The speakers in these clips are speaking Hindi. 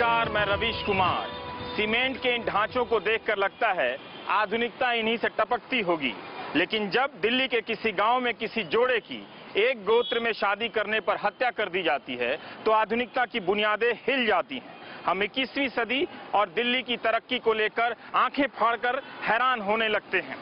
नमस्कार, मैं रवीश कुमार। सीमेंट के इन ढांचों को देखकर लगता है आधुनिकता इन्हीं से टपकती होगी, लेकिन जब दिल्ली के किसी गांव में किसी जोड़े की एक गोत्र में शादी करने पर हत्या कर दी जाती है तो आधुनिकता की बुनियादें हिल जाती हैं। हम 21वीं सदी और दिल्ली की तरक्की को लेकर आंखें फाड़कर हैरान होने लगते हैं,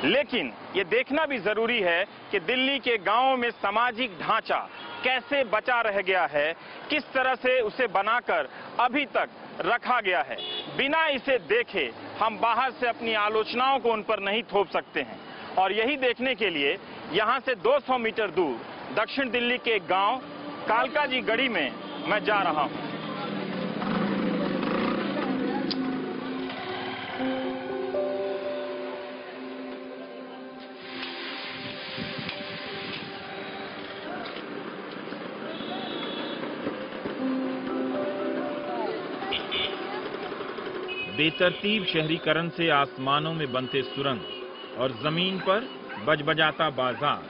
लेकिन ये देखना भी जरूरी है कि दिल्ली के गांवों में सामाजिक ढांचा कैसे बचा रह गया है, किस तरह से उसे बनाकर अभी तक रखा गया है। बिना इसे देखे हम बाहर से अपनी आलोचनाओं को उन पर नहीं थोप सकते हैं। और यही देखने के लिए यहां से 200 मीटर दूर दक्षिण दिल्ली के एक गांव कालका जी गढ़ी में मैं जा रहा हूं। बेतरतीब शहरीकरण से आसमानों में बनते सुरंग और जमीन पर बजबजाता बाजार,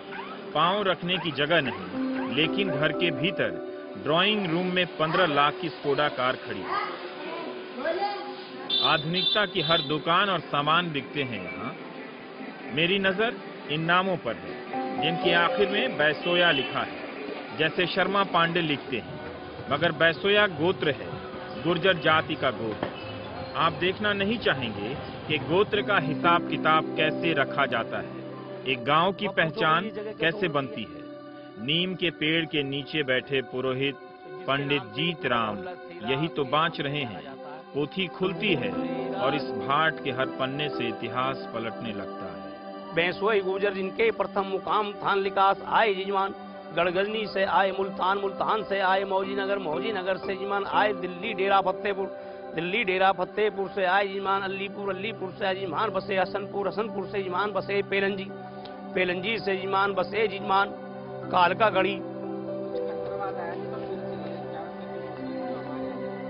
पांव रखने की जगह नहीं, लेकिन घर के भीतर ड्राइंग रूम में 15 लाख की स्कोडा कार खड़ी है। आधुनिकता की हर दुकान और सामान बिकते हैं यहाँ। मेरी नजर इन नामों पर है जिनके आखिर में बैसोया लिखा है, जैसे शर्मा पांडे लिखते हैं, मगर बैसोया गोत्र है, गुर्जर जाति का गोत्र। आप देखना नहीं चाहेंगे कि गोत्र का हिसाब किताब कैसे रखा जाता है, एक गांव की पहचान कैसे बनती है। नीम के पेड़ के नीचे बैठे पुरोहित पंडित जीत राम यही तो बाँच रहे हैं। पोथी खुलती है और इस भाट के हर पन्ने से इतिहास पलटने लगता है। बैसोई गुर्जर जिनके प्रथम मुकाम थान लिकास आए यजमान, गढ़गजनी से आए मुल्तान, मुल्तान से आए मौजी नगर से यजमान आए दिल्ली डेरा फतेहपुर, दिल्ली डेरा फतेहपुर से आए यजमान अलीपुर, अलीपुर से यजमान बसे हसनपुर, हसनपुर से यजमान बसे पेलंजी, पेलंजी से यजमान बसे यजमान कालका गढ़ी।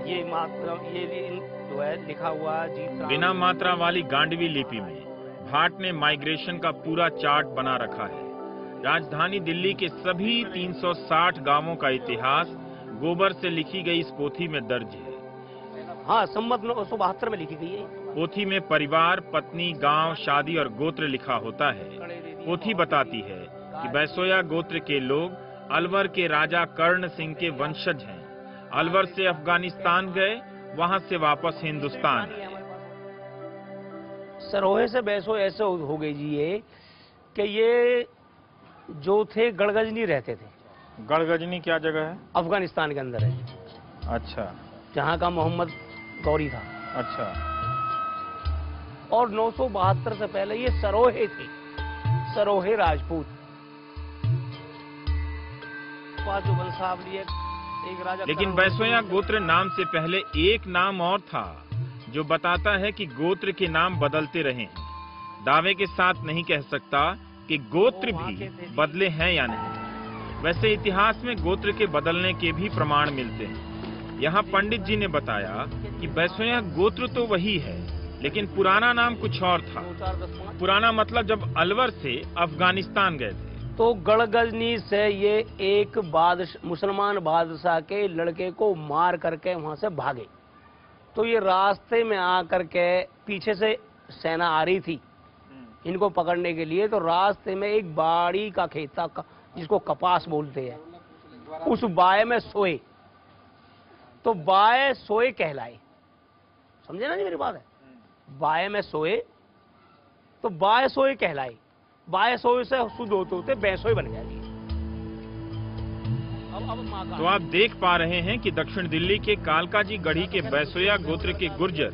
ये मात्रा ये जो है लिखा हुआ जीत। बिना मात्रा वाली गांडवी लिपि में भाट ने माइग्रेशन का पूरा चार्ट बना रखा है। राजधानी दिल्ली के सभी 360 गांवों का इतिहास गोबर से लिखी गई इस पोथी में दर्ज है। हाँ, संमत 1972 में लिखी गई है। पोथी में परिवार, पत्नी, गांव, शादी और गोत्र लिखा होता है। पोथी बताती है कि बैसोया गोत्र के लोग अलवर के राजा कर्ण सिंह के वंशज हैं। अलवर से अफगानिस्तान गए, वहां से वापस हिंदुस्तान। सरोहे से बैसो ऐसे हो गई जी ये कि ये जो थे गढ़गजनी रहते थे। गढ़गजनी क्या जगह है? अफगानिस्तान के अंदर है। अच्छा। जहाँ का मोहम्मद गौरी था। अच्छा। और 972 से पहले ये सरोहे थे, सरोहे राजपूत। जो वंशावली एक राजा। लेकिन बैसोया गोत्र नाम से पहले एक नाम और था जो बताता है कि गोत्र के नाम बदलते रहे। दावे के साथ नहीं कह सकता कि गोत्र भी बदले हैं या नहीं। वैसे इतिहास में गोत्र के बदलने के भी प्रमाण मिलते हैं। यहाँ पंडित जी ने बताया कि बैसोया गोत्र तो वही है, लेकिन पुराना नाम कुछ और था। पुराना मतलब जब अलवर से अफगानिस्तान गए थे तो गढ़गजनी से ये एक मुसलमान बादशाह के लड़के को मार करके वहां से भागे। तो ये रास्ते में आकर के पीछे से सेना आ रही थी इनको पकड़ने के लिए। तो रास्ते में एक बाड़ी का खेत था जिसको कपास बोलते हैं, उस बाय में सोए, तो बाय सोए कहलाए। समझे ना जी मेरी बात है? बाय में सोए तो बाय सोए कहलाए। बाय सोए से शुद्ध होते होते बैसोए बन जाएगी। तो आप देख पा रहे हैं कि दक्षिण दिल्ली के कालका जी गढ़ी के बैसोया गोत्र के गुर्जर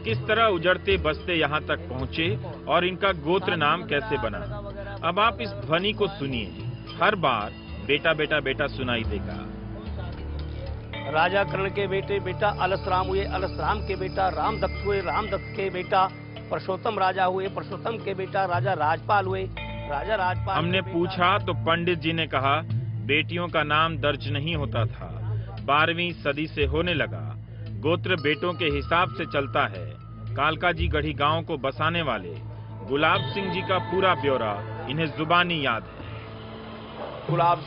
किस तरह उजड़ते बसते यहाँ तक पहुँचे और इनका गोत्र नाम कैसे बना। अब आप इस ध्वनि को सुनिए। हर बार बेटा बेटा बेटा सुनाई देगा। राजा कर्ण के बेटे बेटा अलसराम हुए, अलसराम के बेटा रामदत्त हुए, रामदत्त के बेटा परशोत्तम राजा हुए, परशोत्तम के बेटा राजा राजपाल हुए, राजा राजपाल। हमने पूछा तो पंडित जी ने कहा बेटियों का नाम दर्ज नहीं होता था, 12वीं सदी से होने लगा। गोत्र बेटों के हिसाब से चलता है। कालका जी गढ़ी गांव को बसाने वाले गुलाब सिंह जी का पूरा ब्यौरा इन्हें जुबानी याद है। गुलाब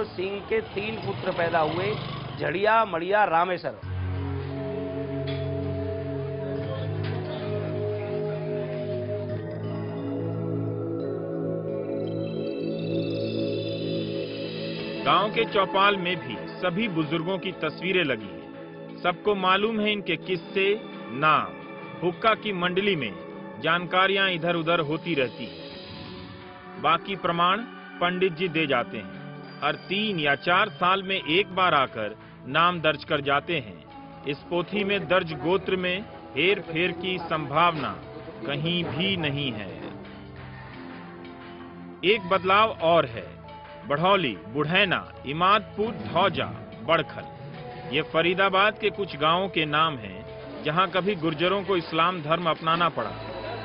सिंह के 3 पुत्र पैदा हुए, झड़िया, मड़िया, रामेश्वर। गांव के चौपाल में भी सभी बुजुर्गों की तस्वीरें लगी हैं। सबको मालूम है इनके किस्से, नाम। हुक्का की मंडली में जानकारियां इधर उधर होती रहती है। बाकी प्रमाण पंडित जी दे जाते हैं। हर 3 या 4 साल में एक बार आकर नाम दर्ज कर जाते हैं। इस पोथी में दर्ज गोत्र में हेर फेर की संभावना कहीं भी नहीं है। एक बदलाव और है। बढ़ौली, बुढ़ैना, इमादपुर, धौजा, बड़खल ये फरीदाबाद के कुछ गांवों के नाम हैं जहां कभी गुर्जरों को इस्लाम धर्म अपनाना पड़ा,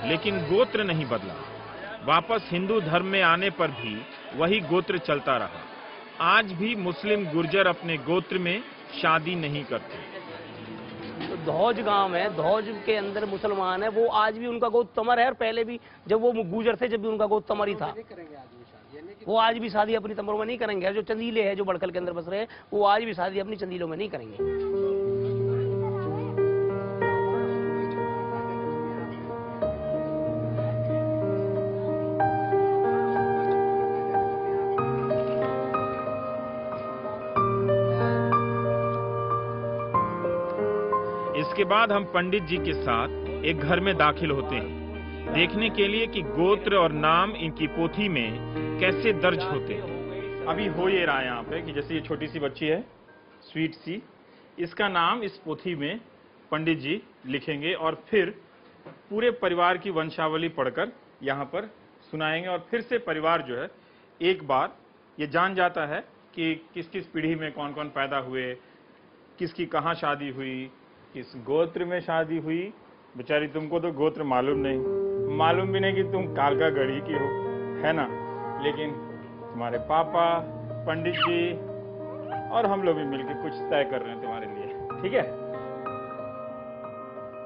लेकिन गोत्र नहीं बदला। वापस हिंदू धर्म में आने पर भी वही गोत्र चलता रहा। आज भी मुस्लिम गुर्जर अपने गोत्र में शादी नहीं करते। धौज गांव है, धौज के अंदर मुसलमान है, वो आज भी उनका गोत्र तमर है। और पहले भी जब वो गुर्जर थे, जब भी उनका गोत्र तमर ही था। वो आज भी शादी अपनी तमरों में नहीं करेंगे। जो चंदीले हैं, जो बड़कल के अंदर बस रहे हैं, वो आज भी शादी अपनी चंदीलों में नहीं करेंगे। इसके बाद हम पंडित जी के साथ एक घर में दाखिल होते हैं, देखने के लिए कि गोत्र और नाम इनकी पोथी में कैसे दर्ज होते हैं। अभी हो ये रहा है यहाँ पे कि जैसे ये छोटी सी बच्ची है, स्वीट सी, इसका नाम इस पोथी में पंडित जी लिखेंगे और फिर पूरे परिवार की वंशावली पढ़कर यहाँ पर सुनाएंगे। और फिर से परिवार जो है एक बार ये जान जाता है कि किस किस पीढ़ी में कौन कौन पैदा हुए, किसकी कहाँ शादी हुई, किस गोत्र में शादी हुई। बेचारी तुमको तो गोत्र मालूम नहीं, मालूम भी नहीं कि तुम कालकागढ़ी की हो, है ना, लेकिन तुम्हारे पापा, पंडित जी और हम लोग भी मिलकर कुछ तय कर रहे हैं तुम्हारे लिए, ठीक है।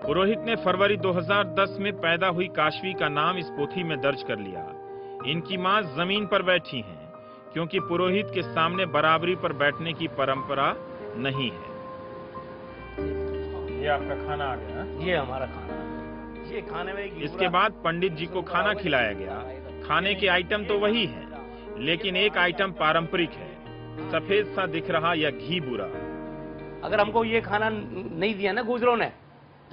पुरोहित ने फरवरी 2010 में पैदा हुई काशवी का नाम इस पोथी में दर्ज कर लिया। इनकी मां जमीन पर बैठी हैं, क्योंकि पुरोहित के सामने बराबरी पर बैठने की परंपरा नहीं है। ये आपका खाना आ गया। ये हमारा खाना, ये खाने में इसके बाद पंडित जी को खाना खिलाया गया। खाने के आइटम तो वही हैं, लेकिन एक आइटम पारंपरिक है, सफेद सा दिख रहा या घी बुरा। अगर हमको ये खाना नहीं दिया ना गुजरों ने,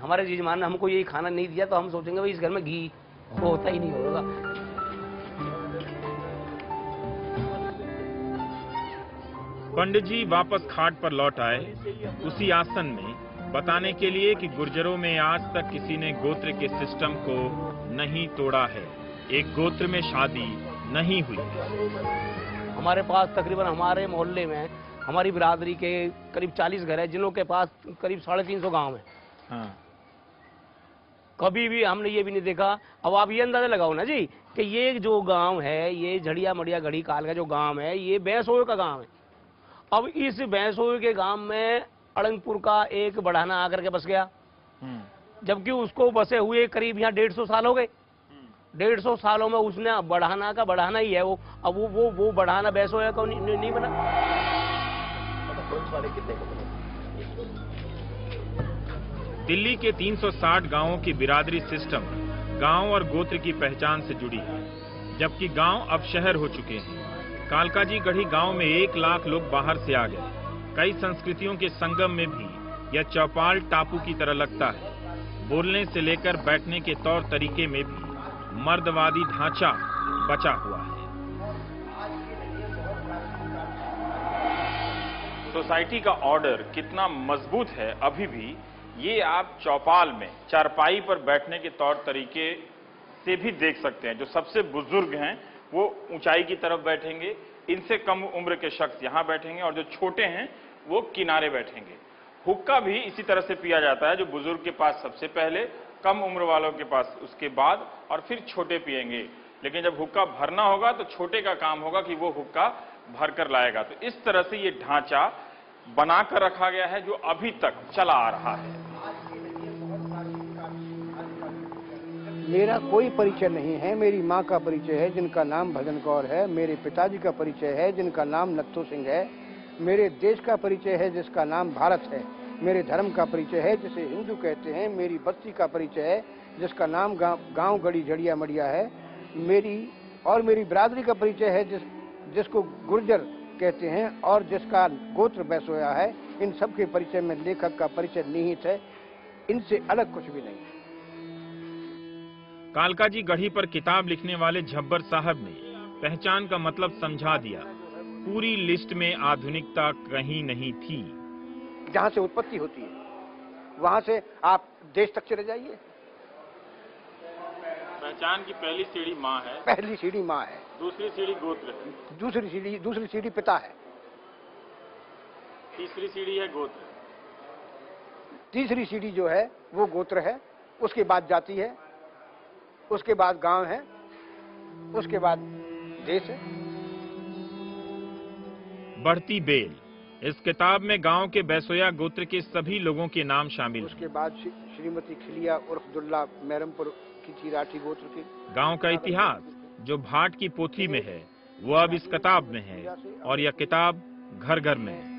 हमारे जजमान ने हमको ये खाना नहीं दिया, तो हम सोचेंगे भाई इस घर में घी होता ही नहीं होगा। पंडित जी वापस खाट पर लौट आए, उसी आसन में, बताने के लिए कि गुर्जरों में आज तक किसी ने गोत्र के सिस्टम को नहीं तोड़ा है। एक गोत्र में शादी नहीं हुई। हमारे पास तकरीबन हमारे मोहल्ले में हमारी बिरादरी के करीब 40 घर है, जिनों के पास करीब 350 गांव है। हाँ। कभी भी हमने ये भी नहीं देखा। अब आप ये अंदाजा लगाओ ना जी कि ये जो गांव है, ये झड़िया मड़िया घड़ी काल का जो गांव है, ये भैंसों का गांव है। अब इस भैंसों के गांव में अड़ंगपुर का एक बढ़ाना आकर के बस गया, जबकि उसको बसे हुए करीब यहाँ 150 साल हो गए। 150 सालों में उसने बढ़ाना का बढ़ाना ही है वो। अब वो बढ़ाना भैंसों का नहीं बना। दिल्ली के 360 गांवों की बिरादरी सिस्टम गांव और गोत्र की पहचान से जुड़ी है, जबकि गांव अब शहर हो चुके हैं। कालकाजी गढ़ी गांव में 1 लाख लोग बाहर से आ गए। कई संस्कृतियों के संगम में भी यह चौपाल टापू की तरह लगता है। बोलने से लेकर बैठने के तौर तरीके में भी मर्दवादी ढांचा बचा हुआ है। सोसाइटी का ऑर्डर कितना मजबूत है अभी भी, ये आप चौपाल में चारपाई पर बैठने के तौर तरीके से भी देख सकते हैं। जो सबसे बुजुर्ग हैं वो ऊंचाई की तरफ बैठेंगे, इनसे कम उम्र के शख्स यहाँ बैठेंगे, और जो छोटे हैं वो किनारे बैठेंगे। हुक्का भी इसी तरह से पिया जाता है, जो बुजुर्ग के पास सबसे पहले, कम उम्र वालों के पास उसके बाद, और फिर छोटे पिएंगे। लेकिन जब हुक्का भरना होगा तो छोटे का काम होगा कि वो हुक्का भर कर लाएगा। तो इस तरह से ये ढांचा बनाकर रखा गया है, जो अभी तक चला आ रहा है। मेरा कोई परिचय नहीं है। मेरी माँ का परिचय है, जिनका नाम भजन कौर है। मेरे पिताजी का परिचय है, जिनका नाम नत्थू सिंह है। मेरे देश का परिचय है, जिसका नाम भारत है। मेरे धर्म का परिचय है, जिसे हिंदू कहते हैं। मेरी बस्ती का परिचय है, जिसका नाम गांव गढ़ी झड़िया मड़िया है। मेरी बिरादरी का परिचय है, जिसको गुर्जर कहते हैं, और जिसका गोत्र बैसोया है। इन सब के परिचय में लेखक का परिचय निहित है, इनसे अलग कुछ भी नहीं। कालका जी गढ़ी पर किताब लिखने वाले झब्बर साहब ने पहचान का मतलब समझा दिया। पूरी लिस्ट में आधुनिकता कहीं नहीं थी। जहां से उत्पत्ति होती है वहां से आप देश तक चले जाइए। पहचान की पहली सीढ़ी माँ है, पहली सीढ़ी माँ है, दूसरी सीढ़ी गोत्र है, दूसरी सीढ़ी पिता है, तीसरी सीढ़ी है गोत्र, तीसरी सीढ़ी जो है वो गोत्र है, उसके बाद जाति है, उसके बाद गांव है, उसके बाद देश है। बढ़ती बेल। इस किताब में गांव के बैसोया गोत्र के सभी लोगों के नाम शामिल हैं। उसके बाद श्रीमती खिलिया उर्फ दुल्ला मैरमपुर की चिराठी गोत्र की। गांव का इतिहास जो भाट की पोथी में है वो अब इस किताब में है, और यह किताब घर घर में है।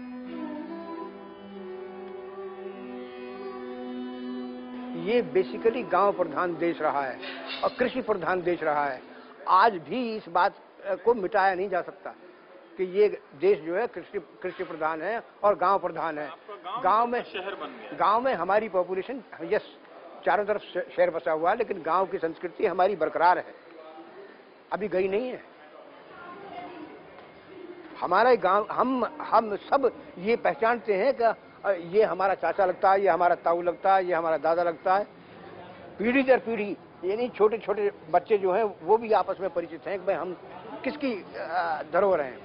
ये बेसिकली गांव प्रधान देश रहा है और कृषि प्रधान देश रहा है। आज भी इस बात को मिटाया नहीं जा सकता कि ये देश जो है कृषि प्रधान है और गांव प्रधान है। गांव में शहर बन गया। गांव में हमारी पॉपुलेशन, यस, चारों तरफ शहर बसा हुआ है, लेकिन गांव की संस्कृति हमारी बरकरार है, अभी गई नहीं है। हमारा गांव, हम सब ये पहचानते हैं कि ये हमारा चाचा लगता है, ये हमारा ताऊ लगता है, ये हमारा दादा लगता है। पीढ़ी दर पीढ़ी, यानी छोटे छोटे बच्चे जो हैं वो भी आपस में परिचित हैं कि भाई हम किसकी धरोहर हैं,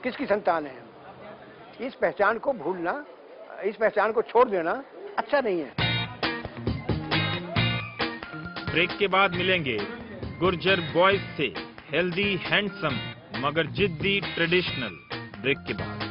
किसकी संतान है। इस पहचान को भूलना, इस पहचान को छोड़ देना अच्छा नहीं है। ब्रेक के बाद मिलेंगे गुर्जर बॉयज से हेल्दी हैंडसम मगर जिद्दी ट्रेडिशनल। ब्रेक के बाद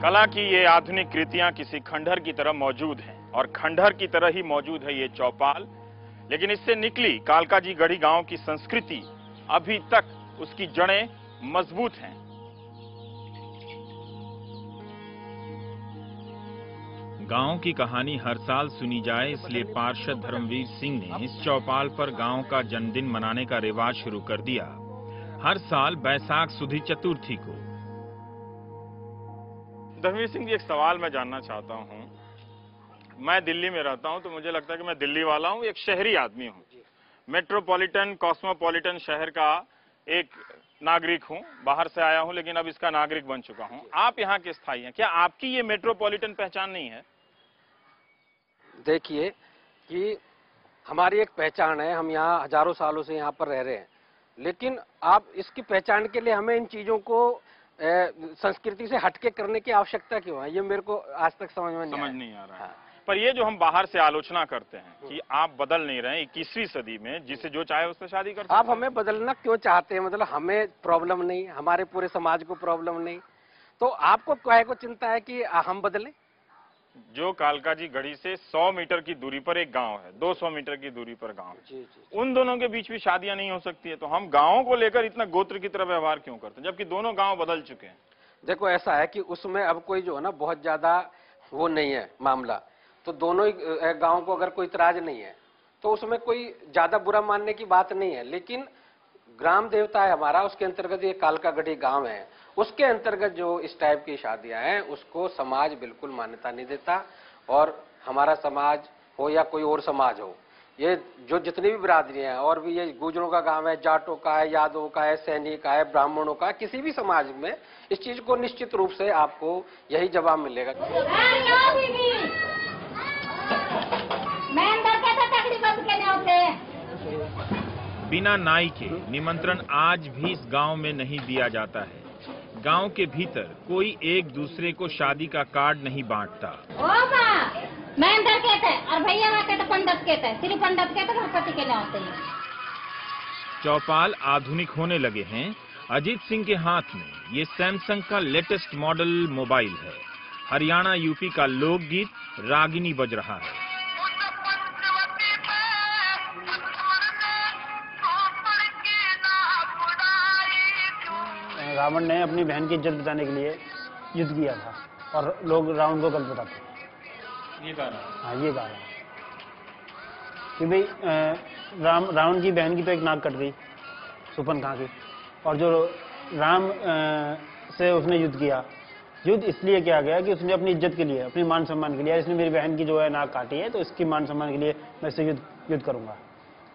कला की ये आधुनिक कृतियां किसी खंडहर की तरह मौजूद हैं, और खंडहर की तरह ही मौजूद है ये चौपाल। लेकिन इससे निकली कालका जी गढ़ी गांव की संस्कृति अभी तक उसकी जड़ें मजबूत हैं। गांव की कहानी हर साल सुनी जाए, इसलिए पार्षद धर्मवीर सिंह ने इस चौपाल पर गांव का जन्मदिन मनाने का रिवाज शुरू कर दिया। हर साल बैसाख सुदी चतुर्थी को। धर्मवीर सिंह जी, एक सवाल मैं जानना चाहता हूं। मैं दिल्ली में रहता हूं तो मुझे लगता है कि मैं दिल्ली वाला हूं, एक शहरी आदमी हूं, मेट्रोपॉलिटन कॉस्मोपॉलिटन शहर का एक नागरिक हूं। बाहर से आया हूं लेकिन अब इसका नागरिक बन चुका हूं। आप यहाँ के स्थायी हैं, क्या आपकी ये मेट्रोपॉलिटन पहचान नहीं है? देखिए कि हमारी एक पहचान है, हम यहाँ हजारों सालों से यहाँ पर रह रहे हैं, लेकिन आप इसकी पहचान के लिए हमें इन चीजों को संस्कृति से हटके करने की आवश्यकता क्यों है, ये मेरे को आज तक समझ नहीं आ रहा है। हाँ। पर ये जो हम बाहर से आलोचना करते हैं कि आप बदल नहीं रहे 21वीं सदी में, जिसे जो चाहे उससे शादी कर सकते हैं। आप हमें बदलना क्यों चाहते हैं? मतलब हमें प्रॉब्लम नहीं, हमारे पूरे समाज को प्रॉब्लम नहीं, तो आपको क्या को चिंता है कि हम बदलें? जो कालका जी गढ़ी से 100 मीटर की दूरी पर एक गांव है, 200 मीटर की दूरी पर गांव है, जी। उन दोनों के बीच भी शादियां नहीं हो सकती है, तो हम गांवों को लेकर इतना गोत्र की तरह व्यवहार क्यों करते हैं, जबकि दोनों गांव बदल चुके हैं? देखो ऐसा है कि उसमें अब कोई जो है ना बहुत ज्यादा वो नहीं है मामला, तो दोनों ही गांव को अगर कोई इतराज नहीं है तो उसमें कोई ज्यादा बुरा मानने की बात नहीं है। लेकिन ग्राम देवता है हमारा, उसके अंतर्गत ये कालका गढ़ी गांव है, उसके अंतर्गत जो इस टाइप की शादियां हैं उसको समाज बिल्कुल मान्यता नहीं देता। और हमारा समाज हो या कोई और समाज हो, ये जो जितनी भी बिरादरियां हैं, और भी ये गुजरों का गांव है, जाटों का है, यादवों का है, सैनिक का है, ब्राह्मणों का, किसी भी समाज में इस चीज को निश्चित रूप से आपको यही जवाब मिलेगा। बिना नाई के निमंत्रण आज भी इस गांव में नहीं दिया जाता है। गांव के भीतर कोई एक दूसरे को शादी का कार्ड नहीं बांटता। और भैया वहाँ तो पंडित कहते हैं, सिर्फ पंडित कहते गणपति के लिए होते हैं। चौपाल आधुनिक होने लगे हैं। अजीत सिंह के हाथ में ये सैमसंग का लेटेस्ट मॉडल मोबाइल है। हरियाणा यूपी का लोकगीत रागिनी बज रहा है। रावण ने अपनी बहन की इज्जत बचाने के लिए युद्ध किया था और लोग रावण को गलत बताते हैं। ये गाना? हाँ, ये गाना कि भाई रावण की बहन की तो एक नाक कट गई सुपनखा की, और जो राम से उसने युद्ध किया, युद्ध इसलिए किया गया कि उसने अपनी इज्जत के लिए, अपनी मान सम्मान के लिए, इसने मेरी बहन की जो है नाक काटी है तो इसकी मान सम्मान के लिए मैं इससे युद्ध करूंगा।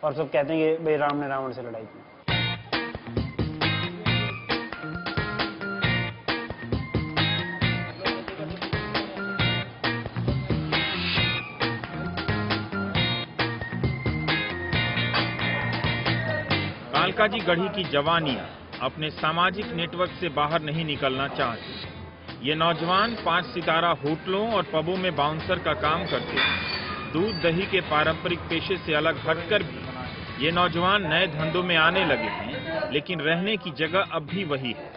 और सब कहते हैं कि भाई राम ने रावण से लड़ाई की। कालकाजी गढ़ी की जवानियां अपने सामाजिक नेटवर्क से बाहर नहीं निकलना चाहती। ये नौजवान 5 सितारा होटलों और पबों में बाउंसर का काम करते हैं। दूध दही के पारंपरिक पेशे से अलग हटकर भी ये नौजवान नए धंधों में आने लगे हैं, लेकिन रहने की जगह अब भी वही है।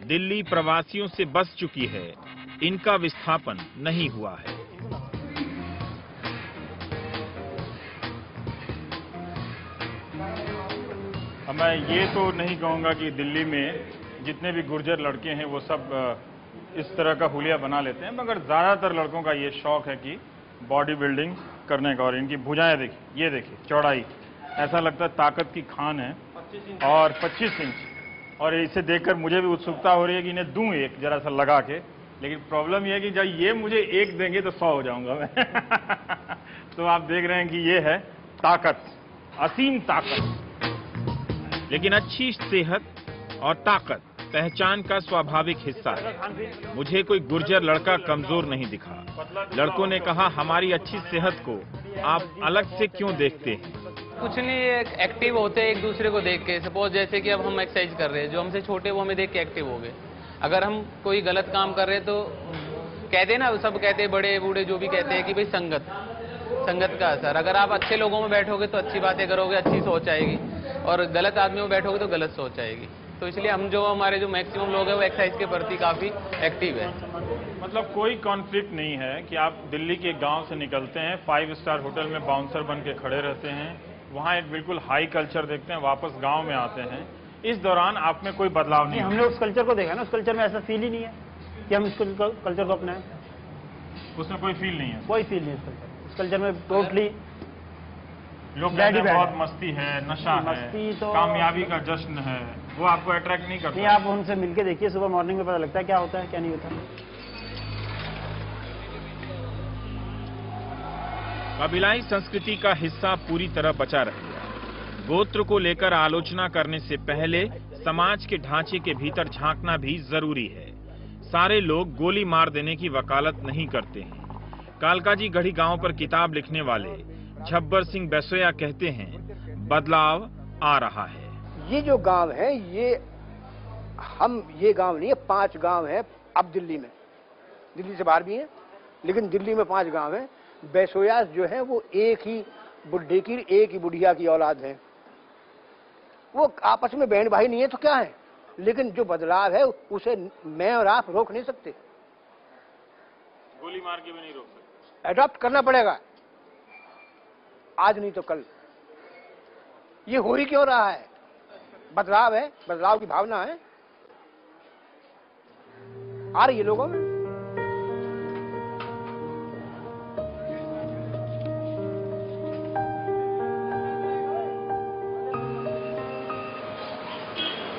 दिल्ली प्रवासियों से बस चुकी है, इनका विस्थापन नहीं हुआ है। मैं ये तो नहीं कहूँगा कि दिल्ली में जितने भी गुर्जर लड़के हैं वो सब इस तरह का हुलिया बना लेते हैं, मगर ज़्यादातर लड़कों का ये शौक है कि बॉडी बिल्डिंग करने का। और इनकी भुजाएं देखिए, ये देखिए चौड़ाई, ऐसा लगता है ताकत की खान है। और 25 इंच, और इसे देखकर मुझे भी उत्सुकता हो रही है कि इन्हें दूं एक जरा सा लगा के। लेकिन प्रॉब्लम यह है कि जब ये मुझे एक देंगे तो 100 हो जाऊंगा मैं। तो आप देख रहे हैं कि ये है ताकत, असीम ताकत। लेकिन अच्छी सेहत और ताकत पहचान का स्वाभाविक हिस्सा है। मुझे कोई गुर्जर लड़का कमजोर नहीं दिखा। लड़कों ने कहा, हमारी अच्छी सेहत को आप अलग से क्यों देखते हैं? कुछ नहीं, एक्टिव होते हैं एक दूसरे को देख के। सपोज जैसे कि अब हम एक्सरसाइज कर रहे हैं, जो हमसे छोटे वो हमें देख के एक्टिव हो गए। अगर हम कोई गलत काम कर रहे हैं तो कहते हैं ना, सब कहते हैं, बड़े बूढ़े जो भी कहते हैं कि भाई संगत का असर। अगर आप अच्छे लोगों में बैठोगे तो अच्छी बातें करोगे, अच्छी सोच आएगी, और गलत आदमियों में बैठोगे तो गलत सोच आएगी। तो इसलिए हम जो हमारे जो मैक्सिमम लोग हैं वो एक्सरसाइज के प्रति काफी एक्टिव है। मतलब कोई कॉन्फ्लिक्ट नहीं है कि आप दिल्ली के गांव से निकलते हैं, 5 स्टार होटल में बाउंसर बन के खड़े रहते हैं, वहाँ एक बिल्कुल हाई कल्चर देखते हैं, वापस गांव में आते हैं। इस दौरान आप में कोई बदलाव नहीं। हमने उस कल्चर को देखा ना, उस कल्चर में ऐसा फील ही नहीं है कि हम इस कल्चर को अपनाएं। उसमें कोई फील नहीं है, कोई फील नहीं है उस कल्चर में। टोटली लोग कहते हैं बहुत मस्ती है, नशा मस्ती है, तो कामयाबी का जश्न है, वो आपको अट्रैक्ट नहीं करता। नहीं, आप उनसे मिलके देखिए, सुबह मॉर्निंग में पता लगता है क्या होता है क्या नहीं होता। कबीलाई संस्कृति का हिस्सा पूरी तरह बचा रह गया। गोत्र को लेकर आलोचना करने से पहले समाज के ढांचे के भीतर झांकना भी जरूरी है। सारे लोग गोली मार देने की वकालत नहीं करते हैं। कालकाजी गढ़ी गांव पर किताब लिखने वाले झब्बर सिंह बैसोया कहते हैं, बदलाव आ रहा है। ये जो गांव है, ये गांव नहीं है, 5 गांव है अब दिल्ली में। दिल्ली से बाहर भी है, लेकिन दिल्ली में 5 गांव है। बैसोयास जो है वो एक ही बुढ़े की, एक ही बुढ़िया की औलाद है। वो आपस में बहन भाई नहीं है तो क्या है, लेकिन जो बदलाव है उसे मैं और आप रोक नहीं सकते। गोली मार के भी नहीं रोक सकते। अडॉप्ट करना पड़ेगा, आज नहीं तो कल। ये हो ही क्यों रहा है? बदलाव है, बदलाव की भावना है, आ रही है लोगों में।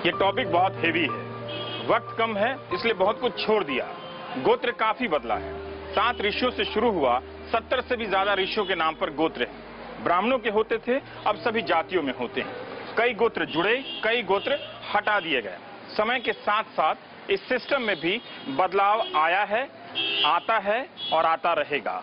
ये टॉपिक बहुत हेवी है, वक्त कम है, इसलिए बहुत कुछ छोड़ दिया। गोत्र काफी बदला है। 7 ऋषियों से शुरू हुआ, 70 से भी ज्यादा ऋषियों के नाम पर गोत्र हैं। ब्राह्मणों के होते थे, अब सभी जातियों में होते हैं। कई गोत्र जुड़े, कई गोत्र हटा दिए गए। समय के साथ साथ इस सिस्टम में भी बदलाव आया है, आता है और आता रहेगा।